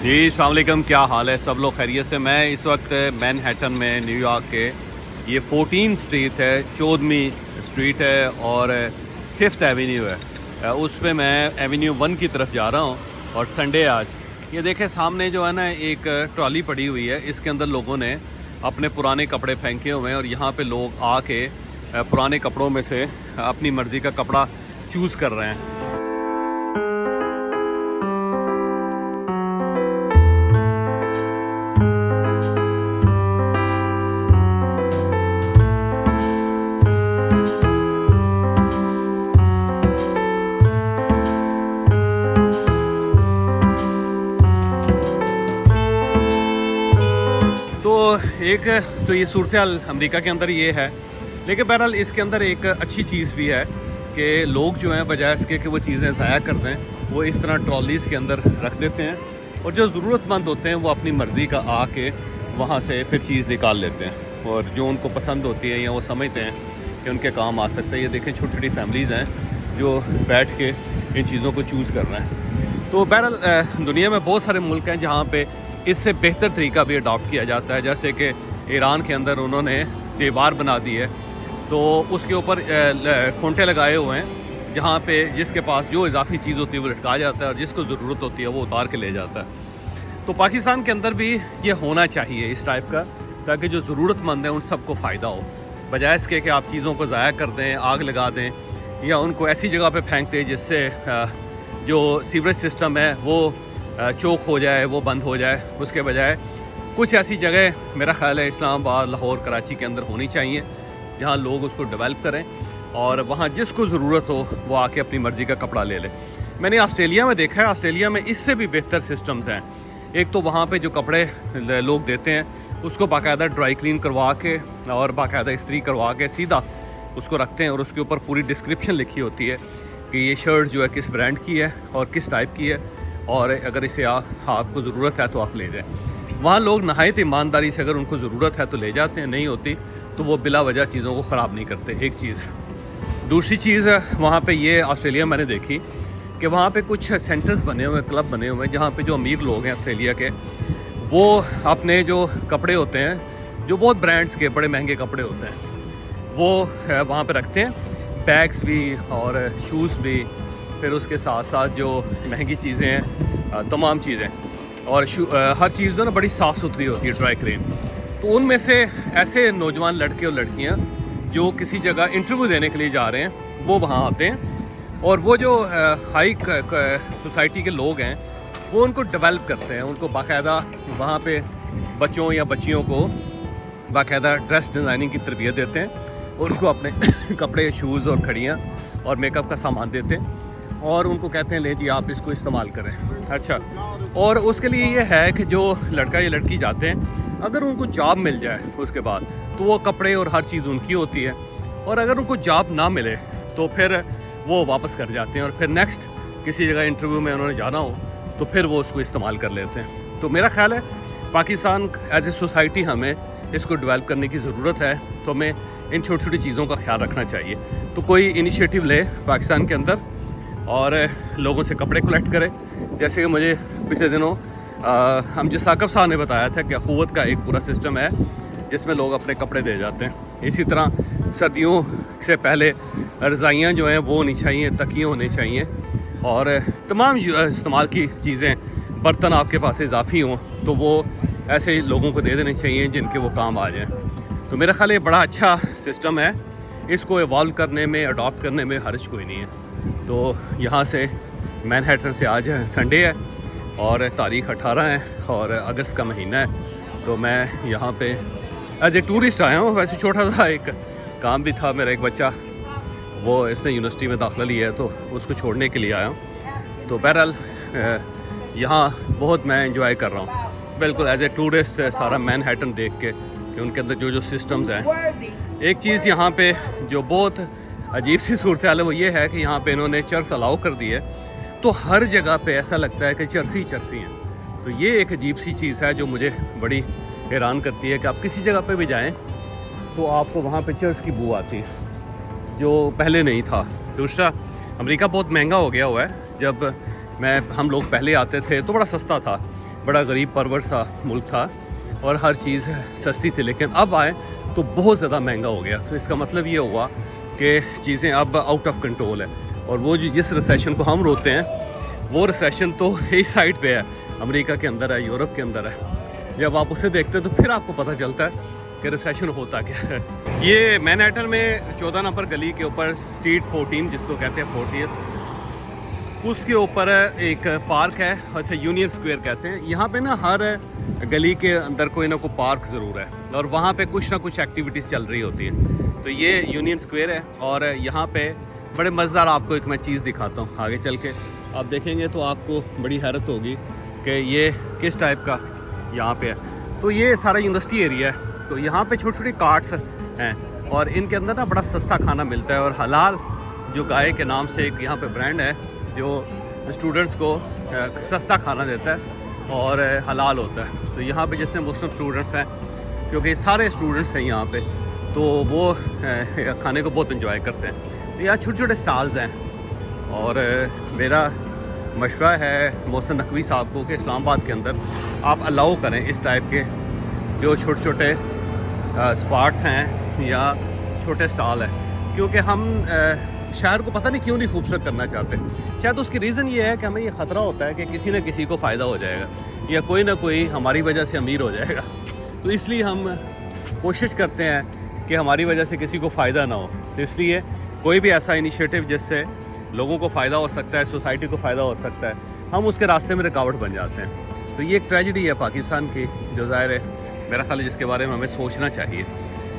जी अस्सलाम वालेकुम, क्या हाल है? सब लोग खैरियत से। मैं इस वक्त मैनहट्टन में न्यूयॉर्क के ये 14 स्ट्रीट है, 14वीं स्ट्रीट है और 5th एवेन्यू है। उस पे मैं एवेन्यू 1 की तरफ जा रहा हूँ और संडे आज। ये देखें सामने जो है ना एक ट्रॉली पड़ी हुई है, इसके अंदर लोगों ने अपने पुराने कपड़े फेंके हुए हैं और यहाँ पे लोग आके पुराने कपड़ों में से अपनी मर्ज़ी का कपड़ा चूज़ कर रहे हैं। तो एक तो ये सूरत हाल अमरीका के अंदर ये है, लेकिन बहरहाल इसके अंदर एक अच्छी चीज़ भी है कि लोग जो हैं बजाय इसके कि वो चीज़ें ज़ाया कर दें, वो इस तरह ट्रॉलीज़ के अंदर रख देते हैं और जो ज़रूरतमंद होते हैं वो अपनी मर्ज़ी का आके वहाँ से फिर चीज़ निकाल लेते हैं और जो उनको पसंद होती है या वो समझते हैं कि उनके काम आ सकता है। ये देखें छोटी छोटी फैमिलीज़ हैं जो बैठ के इन चीज़ों को चूज़ कर रहे हैं। तो बहरहाल दुनिया में बहुत सारे मुल्क हैं जहाँ पे इससे बेहतर तरीका भी अडॉप्ट किया जाता है, जैसे कि ईरान के अंदर उन्होंने दीवार बना दी है तो उसके ऊपर खूंटे लगाए हुए हैं जहाँ पे जिसके पास जो इजाफी चीज़ होती है वो लटका जाता है और जिसको ज़रूरत होती है वो उतार के ले जाता है। तो पाकिस्तान के अंदर भी ये होना चाहिए इस टाइप का, ताकि जो ज़रूरतमंद है उन सबको फ़ायदा हो, बजाय इसके कि आप चीज़ों को ज़ाया कर दें, आग लगा दें या उनको ऐसी जगह पे फेंक दें जिससे जो सीवरेज सिस्टम है वो चोक हो जाए, वो बंद हो जाए। उसके बजाय कुछ ऐसी जगह मेरा ख़्याल है इस्लामाबाद, लाहौर, कराची के अंदर होनी चाहिए जहाँ लोग उसको डेवलप करें और वहाँ जिसको ज़रूरत हो वो आके अपनी मर्ज़ी का कपड़ा ले ले। मैंने ऑस्ट्रेलिया में देखा है, ऑस्ट्रेलिया में इससे भी बेहतर सिस्टम्स हैं। एक तो वहाँ पे जो कपड़े लोग देते हैं उसको बाकायदा ड्राई क्लीन करवा के और बाकायदा इस्त्री करवा के सीधा उसको रखते हैं और उसके ऊपर पूरी डिस्क्रिप्शन लिखी होती है कि ये शर्ट जो है किस ब्रांड की है और किस टाइप की है और अगर इसे आपको ज़रूरत है तो आप ले जाएं। वहाँ लोग नहायत ईमानदारी से अगर उनको ज़रूरत है तो ले जाते हैं, नहीं होती तो वो बिला वजह चीज़ों को ख़राब नहीं करते। एक चीज़। दूसरी चीज़ वहाँ पे ये ऑस्ट्रेलिया मैंने देखी कि वहाँ पे कुछ सेंटर्स बने हुए हैं, क्लब बने हुए हैं जहाँ पे जो अमीर लोग हैं ऑस्ट्रेलिया के, वो अपने जो कपड़े होते हैं जो बहुत ब्रांड्स के बड़े महंगे कपड़े होते हैं वो वहाँ पर रखते हैं, बैग्स भी और शूज़ भी, फिर उसके साथ साथ जो महंगी चीज़ें हैं तमाम चीज़ें और हर चीज़ जो ना बड़ी साफ़ सुथरी होती है, ड्राई क्लीन। तो उनमें से ऐसे नौजवान लड़के और लड़कियां जो किसी जगह इंटरव्यू देने के लिए जा रहे हैं वो वहाँ आते हैं और वो जो हाई सोसाइटी के लोग हैं वो उनको डेवलप करते हैं, उनको बाकायदा वहाँ पे बच्चों या बच्चियों को बाकायदा ड्रेस डिज़ाइनिंग की तरबियत देते हैं और उनको अपने कपड़े, शूज़ और घड़ियाँ और मेकअप का सामान देते हैं और उनको कहते हैं ले जी आप इसको इस्तेमाल करें। अच्छा, और उसके लिए ये है कि जो लड़का या लड़की जाते हैं अगर उनको जॉब मिल जाए उसके बाद तो वो कपड़े और हर चीज़ उनकी होती है और अगर उनको जॉब ना मिले तो फिर वो वापस कर जाते हैं और फिर नेक्स्ट किसी जगह इंटरव्यू में उन्होंने जाना हो तो फिर वो उसको इस्तेमाल कर लेते हैं। तो मेरा ख़्याल है पाकिस्तान एज ए सोसाइटी हमें इसको डेवलप करने की ज़रूरत है, तो हमें इन छोटी छोटी चीज़ों का ख्याल रखना चाहिए। तो कोई इनिशिएटिव ले पाकिस्तान के अंदर और लोगों से कपड़े कलेक्ट करें, जैसे कि मुझे पिछले दिनों हमजा साकब साहब ने बताया था कि अखुवत का एक पूरा सिस्टम है जिसमें लोग अपने कपड़े दे जाते हैं। इसी तरह सर्दियों से पहले रज़ाइयाँ जो हैं वो होनी चाहिए, तकिए होने चाहिए और तमाम इस्तेमाल की चीज़ें, बर्तन आपके पास इजाफ़ी हों तो वो ऐसे लोगों को दे देने चाहिए जिनके वो काम आ जाएँ। तो मेरा ख़्याल ये बड़ा अच्छा सिस्टम है, इसको इवॉल्व करने में, अडॉप्ट करने में हर्ज कोई नहीं है। तो यहाँ से मैनहट्टन से आज संडे है और तारीख़ 18 है और अगस्त का महीना है, तो मैं यहाँ पे एज ए टूरिस्ट आया हूँ। वैसे छोटा सा एक काम भी था, मेरा एक बच्चा वो इसने यूनिवर्सिटी में दाखिला लिया है तो उसको छोड़ने के लिए आया हूँ। तो बहरहाल यहाँ बहुत मैं एंजॉय कर रहा हूँ बिल्कुल एज ए टूरिस्ट, सारा मैनहट्टन देख के कि उनके अंदर जो जो सिस्टम्स हैं। एक चीज़ यहाँ पे जो बहुत अजीब सी सूरत हाल है वो ये है कि यहाँ पे इन्होंने चर्च अलाउ कर दी है, तो हर जगह पे ऐसा लगता है कि चर्सी चर्सी हैं। तो ये एक अजीब सी चीज़ है जो मुझे बड़ी हैरान करती है कि आप किसी जगह पे भी जाएं तो आपको वहाँ पे चर्च की बू आती है जो पहले नहीं था। दूसरा, अमेरिका बहुत महंगा हो गया हुआ है। जब हम लोग पहले आते थे तो बड़ा सस्ता था, बड़ा गरीब परवर सा मुल्क था और हर चीज़ सस्ती थी, लेकिन अब आए तो बहुत ज़्यादा महंगा हो गया। तो इसका मतलब ये हुआ कि चीज़ें अब आउट ऑफ कंट्रोल है, और वो जिस रिसेशन को हम रोकते हैं वो रिसेशन तो इस साइड पे है, अमेरिका के अंदर है, यूरोप के अंदर है। जब आप उसे देखते हैं तो फिर आपको पता चलता है कि रिसेशन होता क्या है। ये मैनहट्टन में 14 नंबर गली के ऊपर स्ट्रीट 14 जिसको कहते हैं 40th, उसके ऊपर एक पार्क है, अच्छा यूनियन स्क्वायर कहते हैं। यहाँ पे ना हर गली के अंदर कोई ना कोई पार्क ज़रूर है, और वहाँ पे कुछ ना कुछ एक्टिविटीज़ चल रही होती हैं। तो ये यूनियन स्क्वायर है, और यहाँ पे बड़े मज़ेदार आपको एक मैं चीज़ दिखाता हूँ। आगे चल के आप देखेंगे तो आपको बड़ी हैरत होगी कि ये किस टाइप का यहाँ पे है। तो ये सारा यूनिवर्सिटी एरिया है, तो यहाँ पे छोटी छोटी कार्ट्स हैं, और इनके अंदर ना बड़ा सस्ता खाना मिलता है। और हलाल जो गाय के नाम से एक यहाँ पे ब्रांड है जो स्टूडेंट्स को सस्ता खाना देता है और हलाल होता है। तो यहाँ पे जितने मुस्लिम स्टूडेंट्स हैं, क्योंकि सारे स्टूडेंट्स हैं यहाँ पे, तो वो खाने को बहुत एंजॉय करते हैं। तो यहाँ छोटे छोटे स्टॉल्स हैं, और मेरा मशवरा है मोहसिन नकवी साहब को कि इस्लामाबाद के अंदर आप अलाउ करें इस टाइप के जो छोटे छोटे स्पॉट्स हैं या छोटे स्टॉल हैं, क्योंकि हम शहर को पता नहीं क्यों नहीं खूबसूरत करना चाहते। शायद उसकी रीज़न ये है कि हमें ये ख़तरा होता है कि किसी न किसी को फ़ायदा हो जाएगा, या कोई ना कोई हमारी वजह से अमीर हो जाएगा। तो इसलिए हम कोशिश करते हैं कि हमारी वजह से किसी को फ़ायदा ना हो। तो इसलिए कोई भी ऐसा इनिशिएटिव जिससे लोगों को फ़ायदा हो सकता है, सोसाइटी को फ़ायदा हो सकता है, हम उसके रास्ते में रुकावट बन जाते हैं। तो ये एक ट्रेजेडी है पाकिस्तान की, जो ज़ाहिर है मेरा ख्याल है जिसके बारे में हमें सोचना चाहिए।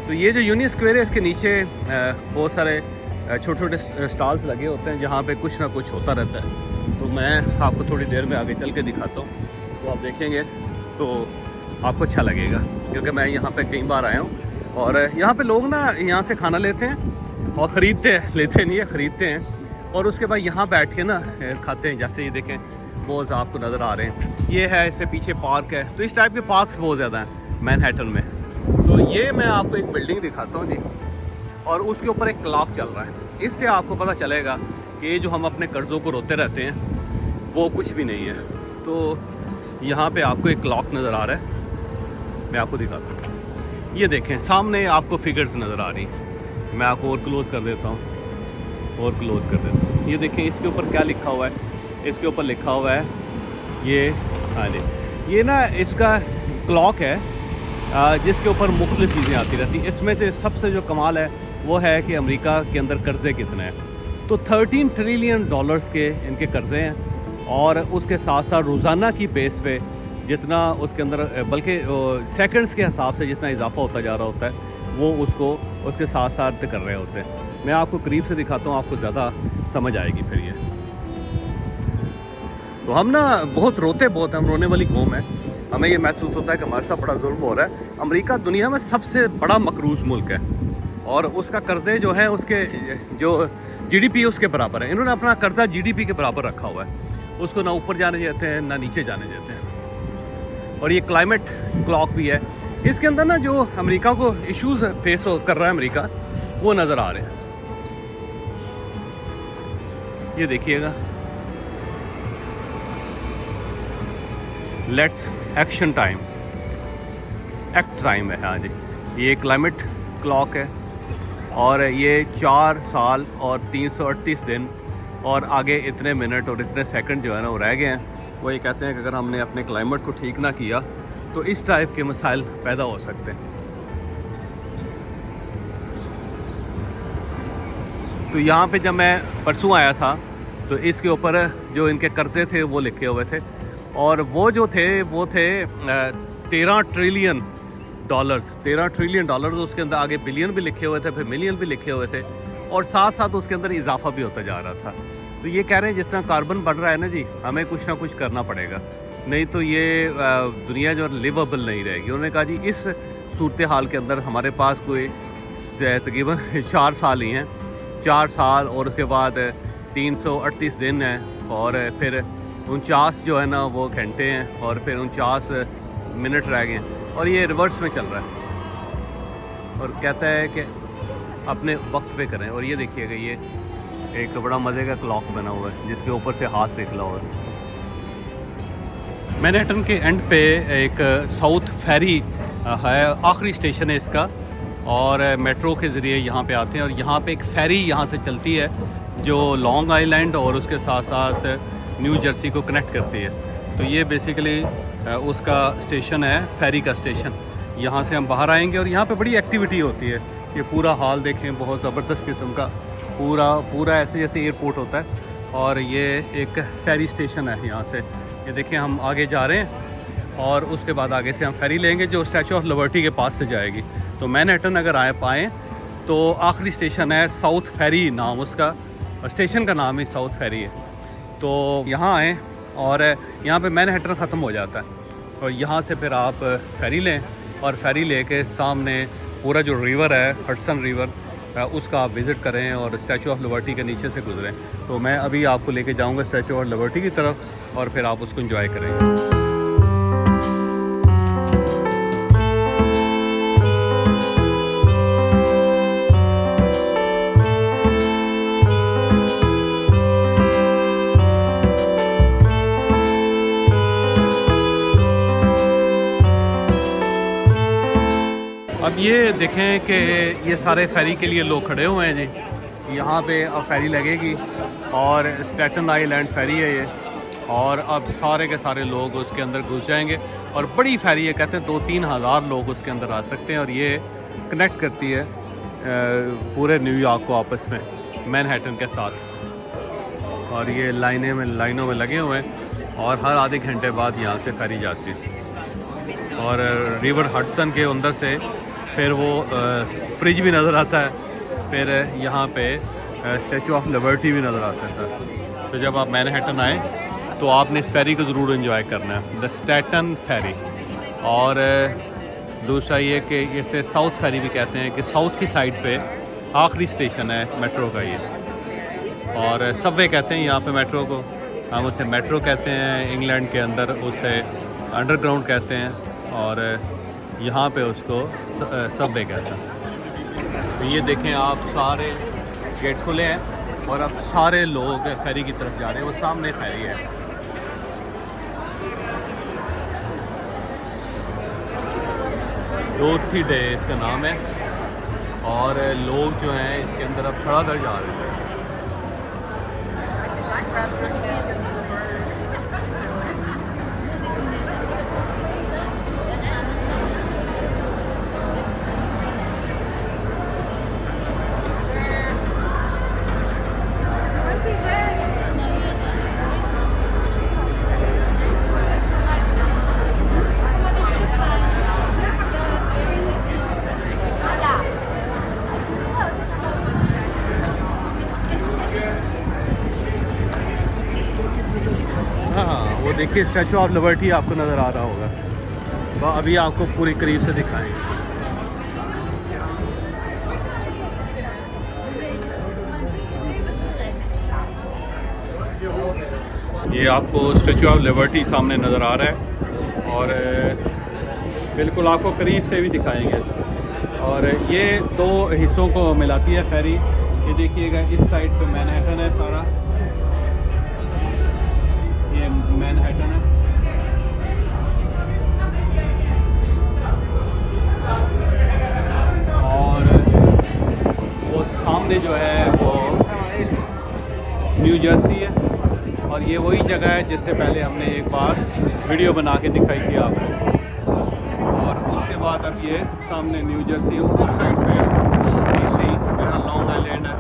तो ये जो यूनियन स्क्वायर है, इसके नीचे बहुत सारे छोटे छोटे स्टॉल्स लगे होते हैं जहाँ पे कुछ ना कुछ होता रहता है। तो मैं आपको थोड़ी देर में आगे चल के दिखाता हूँ, तो आप देखेंगे तो आपको अच्छा लगेगा, क्योंकि मैं यहाँ पे कई बार आया हूँ। और यहाँ पे लोग ना यहाँ से खाना लेते हैं और ख़रीदते हैं, लेते नहीं है, ख़रीदते हैं, और उसके बाद यहाँ बैठ के ना खाते हैं। जैसे ये देखें बहुत आपको नज़र आ रहे हैं, ये है, इससे पीछे पार्क है। तो इस टाइप के पार्क्स बहुत ज़्यादा हैं मैनहट्टन में। तो ये मैं आपको एक बिल्डिंग दिखाता हूँ जी, और उसके ऊपर एक क्लॉक चल रहा है। इससे आपको पता चलेगा कि ये जो हम अपने कर्ज़ों को रोते रहते हैं वो कुछ भी नहीं है। तो यहाँ पे आपको एक क्लॉक नज़र आ रहा है, मैं आपको दिखाता हूँ। ये देखें सामने आपको फिगर्स नज़र आ रही हैं। मैं आपको और क्लोज़ कर देता हूँ, और क्लोज़ कर देता हूँ। ये देखें इसके ऊपर क्या लिखा हुआ है, इसके ऊपर लिखा हुआ है ये, हाँ जी, ये ना इसका क्लॉक है जिसके ऊपर मुख्तलिफ़ चीज़ें आती रहती हैं। इसमें से सबसे जो कमाल है वो है कि अमेरिका के अंदर कर्ज़े कितने हैं। तो 13 ट्रिलियन डॉलर्स के इनके कर्ज़े हैं, और उसके साथ साथ रोज़ाना की बेस पे जितना उसके अंदर, बल्कि सेकंड्स के हिसाब से जितना इजाफा होता जा रहा होता है, वो उसको उसके साथ साथ कर रहे होते हैं। मैं आपको करीब से दिखाता हूँ, आपको ज़्यादा समझ आएगी फिर ये। तो हम ना बहुत रोते बहुत, हम रोने वाली कौम है। हमें ये महसूस होता है कि हमारे साथ बड़ा जुल्म हो रहा है। अमेरिका दुनिया में सबसे बड़ा मकरूज़ मुल्क है, और उसका कर्ज़े जो है उसके जो जीडीपी उसके बराबर है। इन्होंने अपना कर्ज़ा जीडीपी के बराबर रखा हुआ है, उसको ना ऊपर जाने देते हैं ना नीचे जाने देते हैं। और ये क्लाइमेट क्लॉक भी है, इसके अंदर ना जो अमेरिका को इश्यूज़ फेस कर रहा है अमेरिका, वो नज़र आ रहे हैं। ये देखिएगा, let's action time, act time है, हाँ जी। ये क्लाइमेट क्लॉक है, और ये 4 साल और 338 दिन और आगे इतने मिनट और इतने सेकंड जो है ना वो रह गए हैं। वो ये कहते हैं कि अगर हमने अपने क्लाइमेट को ठीक ना किया तो इस टाइप के मसाइल पैदा हो सकते हैं। तो यहाँ पे जब मैं परसों आया था तो इसके ऊपर जो इनके कर्ज़े थे वो लिखे हुए थे, और वो जो थे वो थे 13 ट्रिलियन डॉलर्स, 13 ट्रिलियन डॉलर्स। उसके अंदर आगे बिलियन भी लिखे हुए थे, फिर मिलियन भी लिखे हुए थे, और साथ साथ उसके अंदर इजाफा भी होता जा रहा था। तो ये कह रहे हैं जितना कार्बन बढ़ रहा है ना जी, हमें कुछ ना कुछ करना पड़ेगा, नहीं तो ये दुनिया जो लिवेबल नहीं रहेगी। उन्होंने कहा जी इस सूरत हाल के अंदर हमारे पास कोई तकरीबन 4 साल ही हैं, 4 साल और उसके बाद 338 दिन हैं, और फिर 49 जो है ना वो घंटे हैं, और फिर 49 मिनट रह गए हैं, और ये रिवर्स में चल रहा है। और कहता है कि अपने वक्त पे करें। और ये देखिएगा, ये एक बड़ा मज़े का क्लॉक बना हुआ है जिसके ऊपर से हाथ निकला हुआ है। मैनहट्टन के एंड पे एक साउथ फेरी है, आखिरी स्टेशन है इसका, और मेट्रो के ज़रिए यहाँ पे आते हैं। और यहाँ पे एक फेरी यहाँ से चलती है जो लॉन्ग आइलैंड और उसके साथ साथ न्यू जर्सी को कनेक्ट करती है। तो ये बेसिकली उसका स्टेशन है, फेरी का स्टेशन। यहाँ से हम बाहर आएंगे और यहाँ पे बड़ी एक्टिविटी होती है। ये पूरा हॉल देखें, बहुत ज़बरदस्त किस्म का, पूरा ऐसे जैसे एयरपोर्ट होता है। और ये एक फेरी स्टेशन है यहाँ से। ये देखें, हम आगे जा रहे हैं और उसके बाद आगे से हम फेरी लेंगे जो स्टैचू ऑफ लिबर्टी के पास से जाएगी। तो मैनहट्टन अगर पाएँ तो आखिरी स्टेशन है साउथ फेरी नाम उसका, और स्टेशन का नाम ही साउथ फेरी है। तो यहाँ आएँ और यहाँ पे मैनहट्टन ख़त्म हो जाता है और यहाँ से फिर आप फेरी लें और फेरी लेके सामने पूरा जो रिवर है, हडसन रिवर, उसका आप विज़िट करें और स्टैचू ऑफ लिबर्टी के नीचे से गुजरें। तो मैं अभी आपको लेके जाऊंगा स्टैचू ऑफ लिबर्टी की तरफ और फिर आप उसको एंजॉय करेंगे। अब ये देखें कि ये सारे फेरी के लिए लोग खड़े हुए हैं जी। यहाँ पे अब फेरी लगेगी और स्टैटन आइलैंड फेरी है ये, और अब सारे के सारे लोग उसके अंदर घुस जाएंगे। और बड़ी फेरी है, कहते हैं 2-3 हज़ार लोग उसके अंदर आ सकते हैं। और ये कनेक्ट करती है पूरे न्यूयॉर्क को आपस में मैनहट्टन के साथ। और ये लाइनों में लगे हुए हैं और हर आधे घंटे बाद यहाँ से फेरी जाती है। और रिवर हडसन के अंदर से फिर वो ब्रिज भी नज़र आता है, फिर यहाँ पे स्टैचू ऑफ लिबर्टी भी नज़र आता है। तो जब आप मैनहट्टन आए तो आपने इस फेरी को ज़रूर एंजॉय करना है, द स्टैटन फेरी। और दूसरा ये कि इसे साउथ फेरी भी कहते हैं कि साउथ की साइड पे आखिरी स्टेशन है मेट्रो का ये। और सबवे कहते हैं यहाँ पे मेट्रो को, हम उसे मेट्रो कहते हैं, इंग्लैंड के अंदर उसे अंडरग्राउंड कहते हैं, और यहाँ पे उसको सबवे कहते हैं। तो ये देखें आप, सारे गेट खुले हैं और अब सारे लोग फेरी की तरफ जा रहे हैं। वो सामने फेरी है। डोरथी डे इसका नाम है, और लोग जो हैं इसके अंदर अब धड़ाधड़ जा रहे हैं। हाँ, वो देखिए स्टैचू ऑफ लिबर्टी आपको नज़र आ रहा होगा। तो अभी आपको पूरी करीब से दिखाएंगे। ये आपको स्टैचू ऑफ लिबर्टी सामने नज़र आ रहा है और बिल्कुल आपको करीब से भी दिखाएंगे। और ये 2 हिस्सों को मिलाती है फेरी। ये देखिएगा, इस साइड पे मैनहट्टन है सारा, ये मैनहट्टन है, और वो सामने जो है वो न्यू जर्सी है। और ये वही जगह है जिससे पहले हमने एक बार वीडियो बना के दिखाई थी आपको। और उसके बाद अब ये सामने न्यू जर्सी, उस साइड पे डीसी, फिर लॉन्ग आइलैंड है,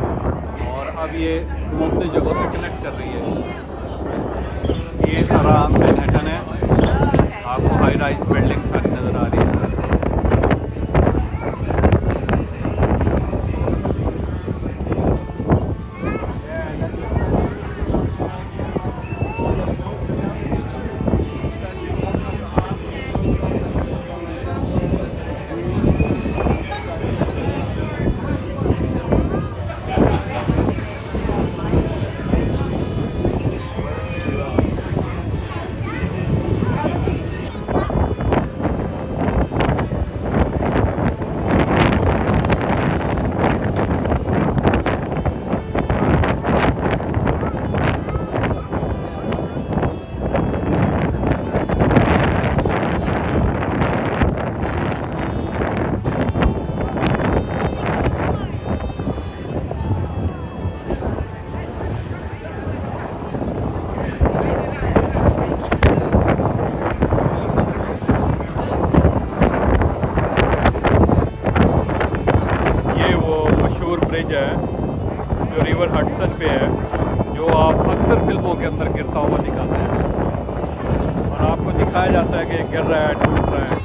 और अब ये मुख्तलिफ जगहों से कनेक्ट कर रही है। ये सारा मैनहट्टन है, आपको हाई राइज बिल्डिंग सारी नज़र आ रही है। कि गिर रहा है, टूट रहा है,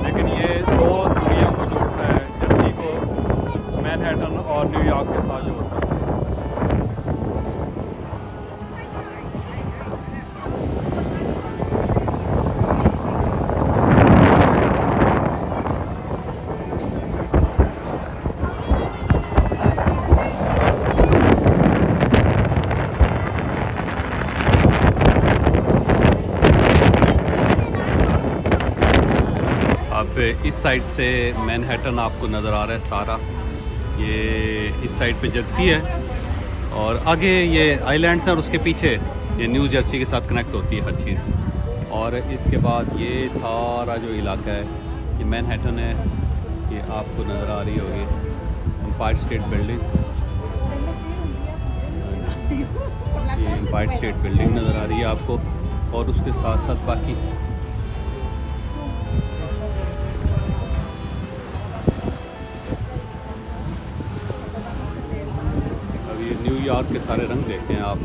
लेकिन ये दो दुनिया को जोड़ता है, जर्सी को मैनहट्टन और न्यूयॉर्क के साथ जोड़ता है। अब इस साइड से मैनहट्टन आपको नज़र आ रहा है सारा, ये इस साइड पे जर्सी है और आगे ये आइलैंड्स हैं और उसके पीछे ये न्यू जर्सी के साथ कनेक्ट होती है हर चीज़। और इसके बाद ये सारा जो इलाका है ये मैनहट्टन है, ये आपको नज़र आ रही होगी एम्पायर स्टेट बिल्डिंग, ये एम्पायर स्टेट बिल्डिंग नज़र आ रही है आपको और उसके साथ साथ बाकी न्यूयॉर्क के सारे रंग देखते हैं आप।